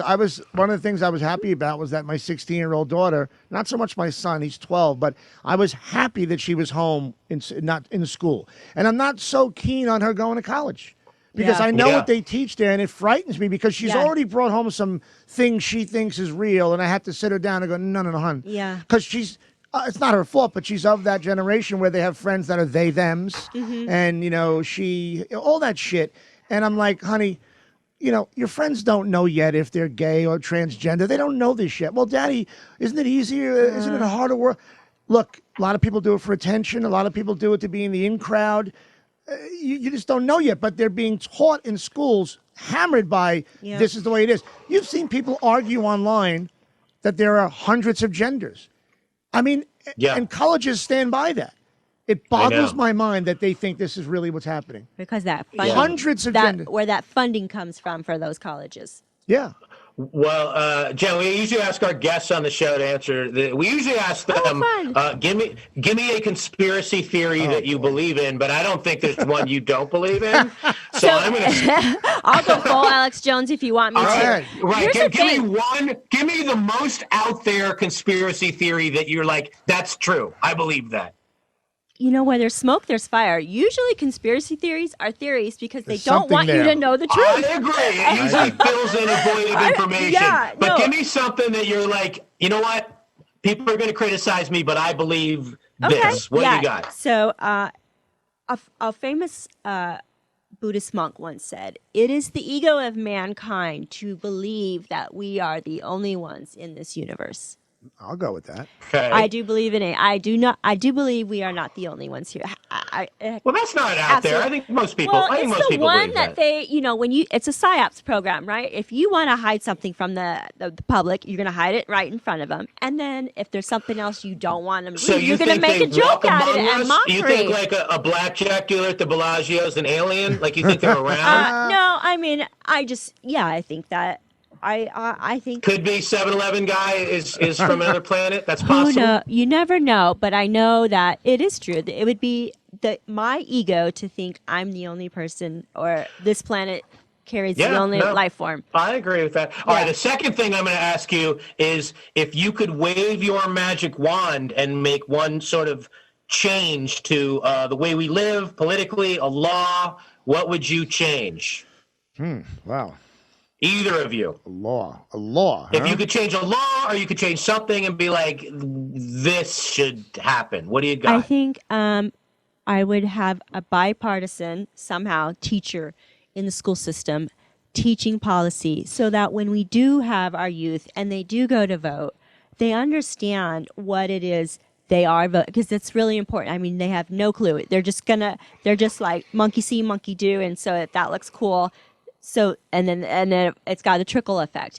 one of the things I was happy about was that my 16-year-old daughter, not so much my son, he's 12, but I was happy that she was home, not in school. And I'm not so keen on her going to college. Because I know what they teach there, and it frightens me because she's already brought home some things she thinks is real, and I have to sit her down and go, no, hon. Yeah. Because she's, it's not her fault, but she's of that generation where they have friends that are they-thems, and, all that shit. And I'm like, honey, your friends don't know yet if they're gay or transgender. They don't know this yet. Well, Daddy, isn't it easier? Isn't it a harder work? Look, a lot of people do it for attention. A lot of people do it to be in the in crowd. You just don't know yet, but they're being taught in schools, hammered by this is the way it is. You've seen people argue online that there are hundreds of genders. And colleges stand by that. It boggles my mind that they think this is really what's happening. Because that funding, hundreds of genders. where that funding comes from for those colleges. Yeah. Well, Jen, we usually ask our guests on the show to answer. We usually ask them, give me a conspiracy theory that you believe in, but I don't think there's one you don't believe in. So I'm going to. I'll go full Alex Jones if you want me to. Right. Give me the most out there conspiracy theory that you're like, that's true. I believe that. Where there's smoke, there's fire. Usually conspiracy theories are theories because they don't want you to know the truth. I agree. It usually fills in a void of information. But give me something that you're like, you know what? People are going to criticize me, but I believe this. What do you got? So a famous Buddhist monk once said, "It is the ego of mankind to believe that we are the only ones in this universe." I'll go with that. Okay. I do believe in it. I do believe we are not the only ones here. Well, that's not out there. I think most people. Well, I think it's most the people one believe that they, it's a psyops program, right? If you want to hide something from the public, you're going to hide it right in front of them. And then if there's something else you don't want them to So read, you're going to think make they a joke walk out of it among and us? mockery. You think like a blackjack dealer at the Bellagio's an alien? Like you think they're around? No, I mean, I think that. I think Could be 7-Eleven guy is from another planet. That's who possible. know, you never know, but I know that it is true. It would be my ego to think I'm the only person or this planet carries the only life form. I agree with that. All right, the second thing I'm going to ask you is if you could wave your magic wand and make one sort of change to the way we live politically, a law, what would you change? Wow. Either of you. A law. If you could change a law or you could change something and be like, this should happen. What do you got? I think I would have a bipartisan, somehow, teacher in the school system teaching policy so that when we do have our youth and they do go to vote, they understand what it is they are voting, because it's really important. I mean, they have no clue. They're just like monkey see, monkey do, and so that looks cool. So and then it's got a trickle effect.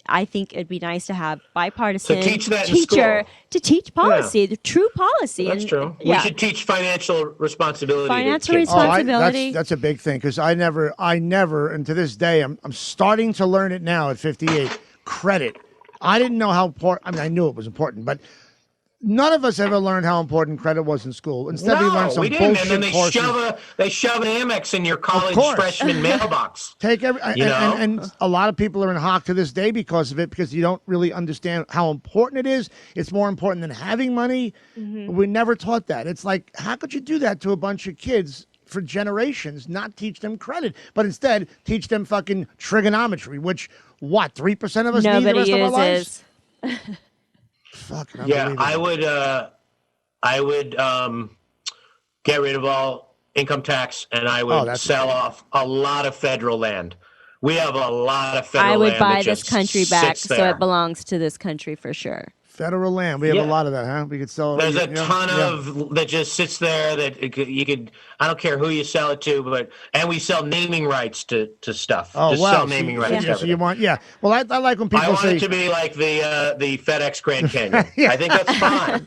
I think it'd be nice to have bipartisan teacher to teach policy, the true policy. That's true. We should teach financial responsibility. Financial responsibility. That's a big thing because I never, and to this day, I'm starting to learn it now at 58. Credit. I didn't know how important. I mean, I knew it was important, but none of us ever learned how important credit was in school. Instead, we learned some bullshit and then they courses. shove an Amex in your college freshman mailbox. Take and a lot of people are in hock to this day because of it, because you don't really understand how important it is. It's more important than having money. Mm-hmm. We never taught that. It's like, how could you do that to a bunch of kids for generations, not teach them credit, but instead teach them fucking trigonometry, which, 3% of us need the rest of our lives? Fucking I would get rid of all income tax, and I would sell off a lot of federal land. We have a lot of federal land. I would buy this country back so it belongs to this country for sure. Federal land. We have a lot of that, huh? We could sell. There's a ton of that just sits there that you could. I don't care who you sell it to, and we sell naming rights to stuff. Oh, just sell naming rights. So you want, Well, I like when people I want say it to be like the FedEx Grand Canyon. I think that's fine.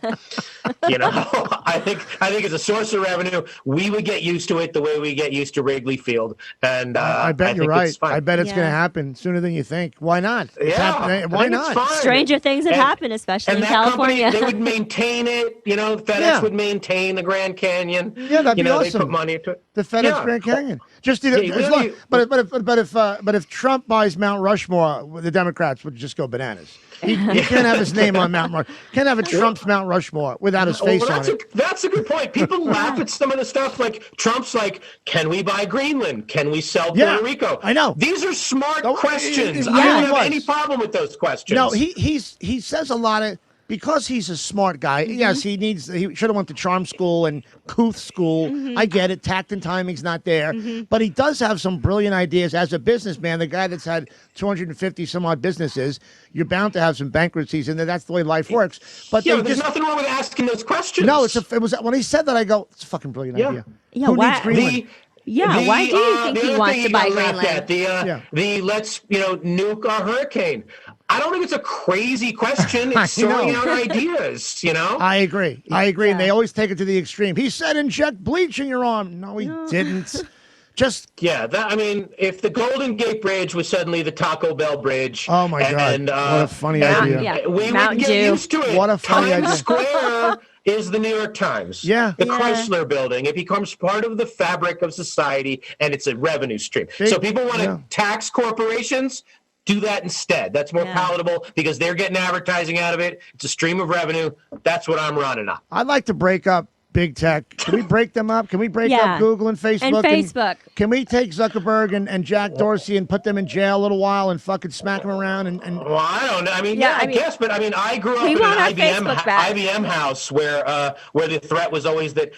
I think it's a source of revenue. We would get used to it the way we get used to Wrigley Field, and I bet you're right. I bet it's going to happen sooner than you think. Why not? Why not? Stranger things have happened, especially in California. Company, they would maintain it. FedEx would maintain the Grand Canyon. Yeah, that'd be awesome. They put money into it. The FedEx Grand Canyon. Just but if Trump buys Mount Rushmore, the Democrats would just go bananas. He can't have his name on Mount Rushmore. Can't have a Trump's Mount Rushmore without his face on it. That's a good point. People laugh at some of the stuff. Like Trump's like, can we buy Greenland? Can we sell Puerto Rico? I know. Thhave smart questions. I don't have any problem with those questions. No, he says a lot of, because he's a smart guy. Mm-hmm. Yes, he should have went to charm school and couth school. Mm-hmm. I get it. Tact and timing's not there. Mm-hmm. But he does have some brilliant ideas as a businessman. The guy that's had 250 some odd businesses, you're bound to have some bankruptcies, and that's the way life works. But there's nothing wrong with asking those questions. No, it was when he said that, I go, it's a fucking brilliant idea. Yeah, who needs Greenland? Why do you think he wants to buy Greenland? Let's nuke our hurricane. I don't think it's a crazy question. It's throwing out ideas, I agree. And they always take it to the extreme. He said inject bleach in your arm. No, he didn't. If the Golden Gate Bridge was suddenly the Taco Bell Bridge. Oh, my God. What a funny idea. We would get used to it. What a funny idea. Times Square is the New York Times. Yeah. The Chrysler Building. It becomes part of the fabric of society, and it's a revenue stream. So people want to tax corporations. Do that instead. That's more palatable because they're getting advertising out of it. It's a stream of revenue. That's what I'm running on. I'd like to break up Big tech. Can we break them up? Can we break Yeah. up Google and Facebook? And Facebook. Can we take Zuckerberg and Jack Dorsey and put them in jail a little while and fucking smack them around? And Well, I don't know. I mean, Yeah, I I mean, guess, but I mean, I grew up we in an want our IBM Facebook back. IBM house where the threat was always that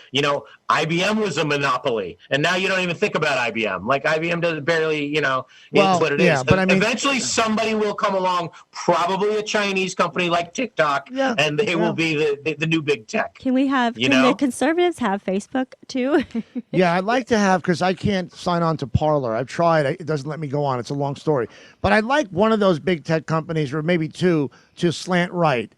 IBM was a monopoly, and now you don't even think about IBM. Like IBM does barely, Well, it's what it is. yeah, but I mean- eventually somebody will come along, probably a Chinese company like TikTok, Yeah, and they yeah. will be the new big tech. Can we have? You Can know? the conservatives have Facebook too? Yeah, I'd like to have, because I can't sign on to Parler. I've tried. It doesn't let me go on. It's a long story. But I'd like one of those big tech companies, or maybe two, to slant right.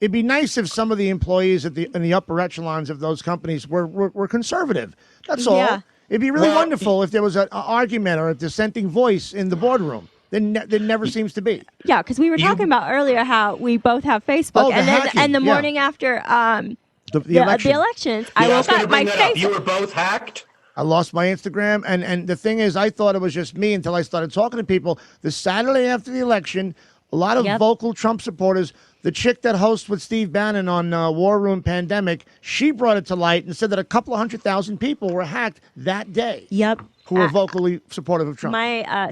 It'd be nice if some of the employees in the upper echelons of those companies were conservative. That's all. Yeah. It'd be really Well, wonderful if there was an argument or a dissenting voice in the boardroom. There never seems to be. Yeah, because we were talking about earlier how we both have Facebook, Oh, the and then hacking, and the yeah. morning after The election. the elections, I Yeah, was woke going to up my bring that up. You Facebook. were both hacked. I lost my Instagram, and the thing is, I thought it was just me until I started talking to people. The Saturday after the election, a lot of Yep. vocal Trump supporters. The chick that hosts with Steve Bannon on War Room Pandemic, she brought it to light and said that a couple of 100,000 people were hacked that day Yep. who were vocally supportive of Trump.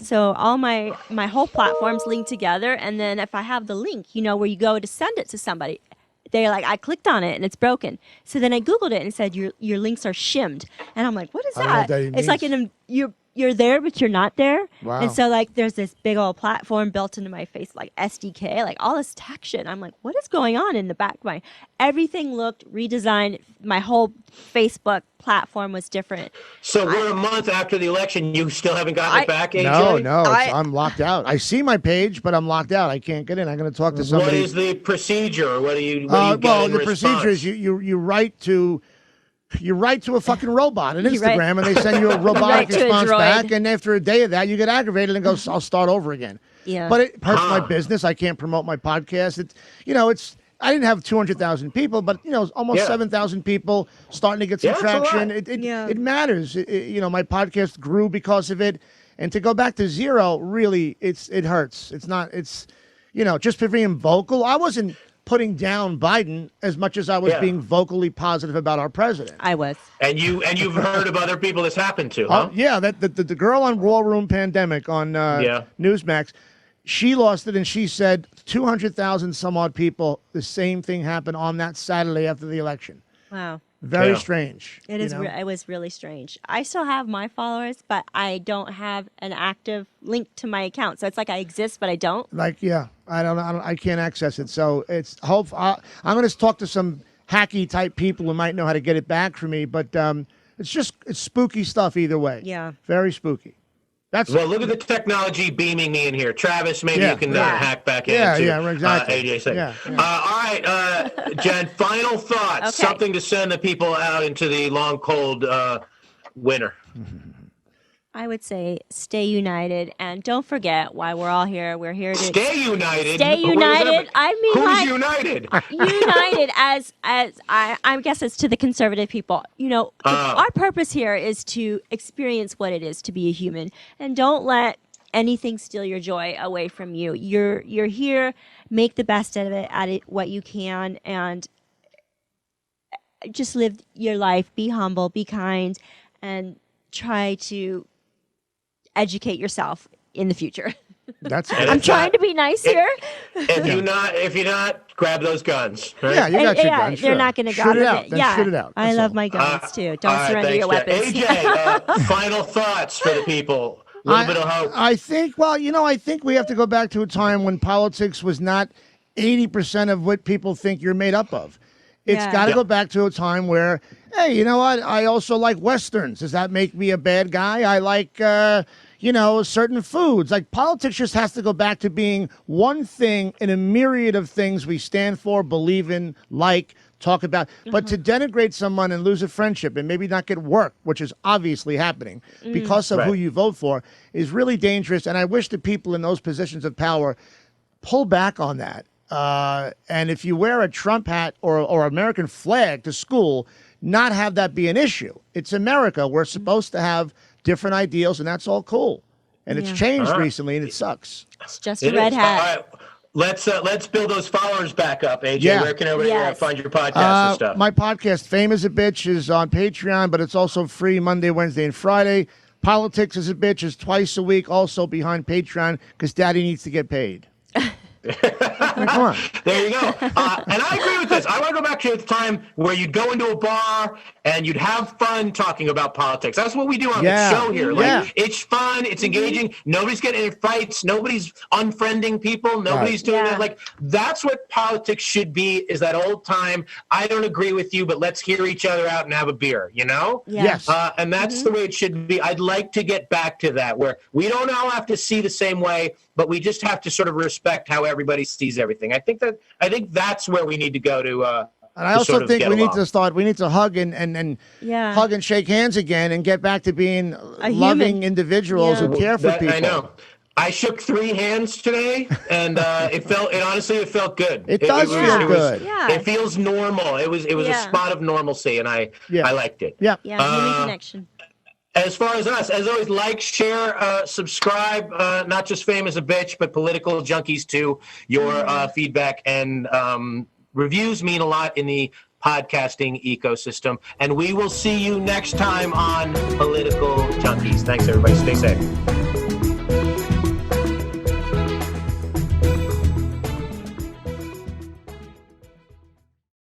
So all my whole platforms link together, and then if I have the link, where you go to send it to somebody, they're like, I clicked on it and it's broken. So then I Googled it and it said your links are shimmed, and I'm like, what is I don't know what that? that It's like you're there, but you're not there. Wow. And so like there's this big old platform built into my face, like SDK, like all this tech shit. I'm like, what is going on in the back of everything looked redesigned. My whole Facebook platform was different. So we're a month after the election. You still haven't gotten it back, AJ? No, I'm locked out. I see my page, but I'm locked out. I can't get in. I'm going to talk to somebody. What is the procedure? What do you get well, in the response? procedure is you write to a fucking robot on You write- Instagram, and they send you a robotic write to a response droid. back. And after a day of that, you get aggravated and go, "I'll start over again." Yeah. But it hurts my business. I can't promote my podcast. It's I didn't have 200,000 people, but almost Yeah. 7,000 people starting to get some Yeah, that's a lot. traction. Yeah. It matters. My podcast grew because of it, and to go back to zero, really, it hurts. It's not. It's just for being vocal. I wasn't putting down Biden as much as I was Yeah. being vocally positive about our president. I was. And you've heard of other people this happened to, huh? Yeah, that the girl on War Room Pandemic on Newsmax, she lost it, and she said 200,000 some odd people. The same thing happened on that Saturday after the election. Wow. Very Yeah. strange. It is. It was really strange. I still have my followers, but I don't have an active link to my account. So it's like I exist, but I don't. I can't access it. So it's I'm going to talk to some hacky type people who might know how to get it back for me. But it's spooky stuff either way. Yeah. Very spooky. That's Well, look at the technology beaming me in here. Travis, maybe Yeah. you can Yeah. hack back Yeah, into yeah, exactly. AJ's thing. Yeah, yeah. All right, Jen, final thoughts. Okay. Something to send the people out into the long, cold winter. I would say stay united, and don't forget why we're all here. We're here to Stay united. Stay What does that united. mean? I mean, Who's like- united? united as I guess it's to the conservative people. Our purpose here is to experience what it is to be a human, and don't let anything steal your joy away from you. You're here. Make the best out of it, what you can, and just live your life. Be humble. Be kind, and try to educate yourself in the future. that's And I'm if trying not- to be nice here. If you're not, grab those guns. Right? yeah. You got your Yeah, gun. they're sure. not going to Shoot grab it it. out. Then Yeah, shoot it out. I That's love all. my guns too. Don't All right, surrender your thanks, weapons. Jen. AJ, final thoughts for the people. A little bit of hope. I think we have to go back to a time when politics was not 80% of what people think you're made up of. It's Yeah. got to Yeah. go back to a time where, hey, you know what? I also like Westerns. Does that make me a bad guy? I like, certain foods. Like politics just has to go back to being one thing in a myriad of things we stand for, believe in, talk about. But to denigrate someone and lose a friendship and maybe not get work, which is obviously happening because of who Right. you vote for, is really dangerous. And I wish the people in those positions of power pull back on that. And if you wear a Trump hat or American flag to school, not have that be an issue. It's America. We're supposed to have different ideals, and that's all cool. And it's changed recently, and it sucks. It's just It a red is. hat. All right. let's build those followers back up, AJ. Yeah. Where can everybody Yes. find your podcast and stuff? My podcast, Fame is a Bitch, is on Patreon, but it's also free Monday, Wednesday, and Friday. Politics is a Bitch is twice a week, also behind Patreon, because Daddy needs to get paid. Come on. There you go. And I agree with this. I want to go back to the time where you'd go into a bar and you'd have fun talking about politics. That's what we do on the show here. Like, it's fun. It's engaging. Nobody's getting in fights. Nobody's unfriending people. Nobody's doing that. Like, that's what politics should be, is that old time, I don't agree with you, but let's hear each other out and have a beer, you know? Yes. And that's the way it should be. I'd like to get back to that, where we don't all have to see the same way, but we just have to sort of respect how everybody sees everything. I think that's where we need to go to. And I also think we need to hug and hug and shake hands again and get back to being loving individuals who care for people. I know. I shook 3 hands today, and it honestly felt good. It does feel good. It feels normal. It was a spot of normalcy, and I liked it. Yeah. Human connection. As far as us, as always, like, share, subscribe, not just Fame as a Bitch, but Political Junkeez too. Your feedback and reviews mean a lot in the podcasting ecosystem. And we will see you next time on Political Junkeez. Thanks, everybody. Stay safe.